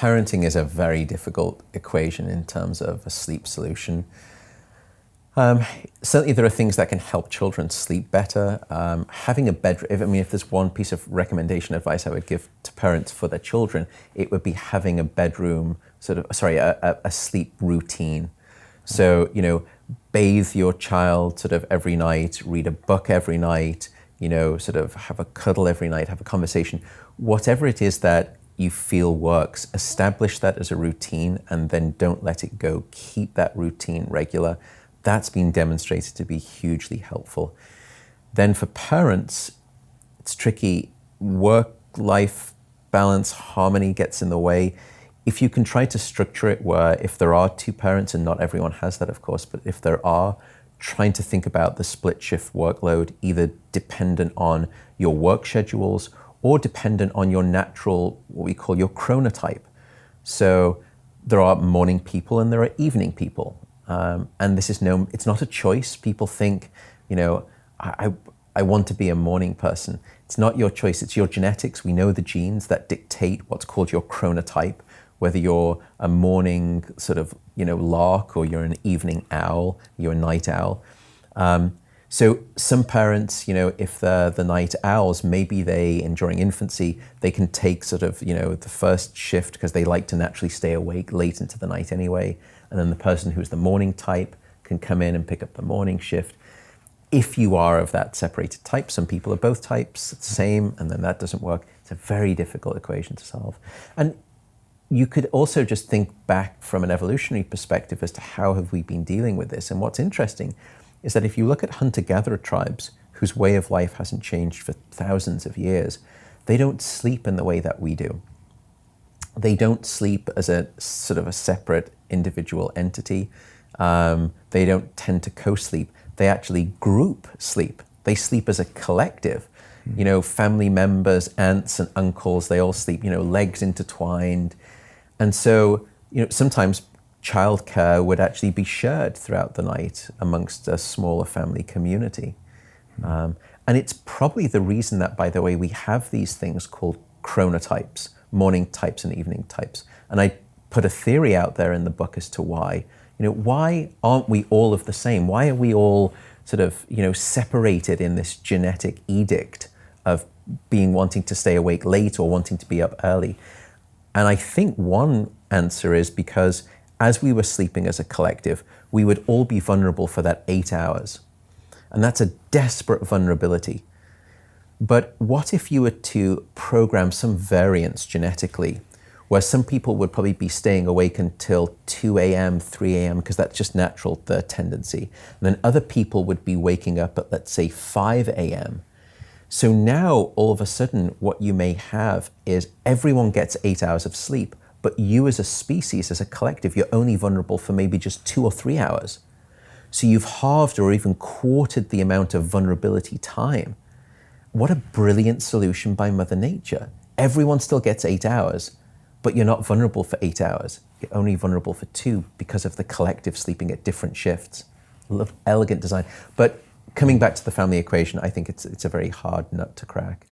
parenting is a very difficult equation in terms of a sleep solution. Certainly there are things that can help children sleep better. Having a bedroom, if there's one piece of recommendation advice I would give to parents for their children, it would be having a bedroom, a sleep routine. So, bathe your child sort of every night, read a book every night, sort of have a cuddle every night, have a conversation. Whatever it is that you feel works, establish that as a routine and then don't let it go. Keep that routine regular. That's been demonstrated to be hugely helpful. Then for parents, it's tricky. Work-life balance, harmony gets in the way. If you can try to structure it where if there are two parents, and not everyone has that, of course, but if there are, trying to think about the split shift workload, either dependent on your work schedules or dependent on your natural, what we call your chronotype. So there are morning people and there are evening people. And this is it's not a choice. People think, I want to be a morning person. It's not your choice, it's your genetics. We know the genes that dictate what's called your chronotype, whether you're a morning sort of, lark or you're an evening owl, you're a night owl. So some parents, if they're the night owls, maybe during infancy, they can take sort of, the first shift because they like to naturally stay awake late into the night anyway. And then the person who's the morning type can come in and pick up the morning shift. If you are of that separated type, some people are both types, the same, and then that doesn't work. It's a very difficult equation to solve. And you could also just think back from an evolutionary perspective as to how have we been dealing with this. And what's interesting is that if you look at hunter-gatherer tribes whose way of life hasn't changed for thousands of years, they don't sleep in the way that we do. They don't sleep as a sort of a separate individual entity. They don't tend to co-sleep. They actually group sleep. They sleep as a collective. Family members, aunts and uncles, they all sleep, legs intertwined. And so, sometimes childcare would actually be shared throughout the night amongst a smaller family community. And it's probably the reason that, by the way, we have these things called chronotypes, morning types and evening types. And I put a theory out there in the book as to why. Why aren't we all of the same? Why are we all sort of, separated in this genetic edict of wanting to stay awake late or wanting to be up early? And I think one answer is because as we were sleeping as a collective, we would all be vulnerable for that 8 hours. And that's a desperate vulnerability. But what if you were to program some variance genetically, where some people would probably be staying awake until 2 a.m., 3 a.m., because that's just natural, their tendency. And then other people would be waking up at, let's say, 5 a.m. So now, all of a sudden, what you may have is everyone gets 8 hours of sleep, but you as a species, as a collective, you're only vulnerable for maybe just 2 or 3 hours. So you've halved or even quartered the amount of vulnerability time. What a brilliant solution by Mother Nature. Everyone still gets 8 hours, but you're not vulnerable for 8 hours. You're only vulnerable for 2 because of the collective sleeping at different shifts. Elegant design. But coming back to the family equation, I think it's a very hard nut to crack.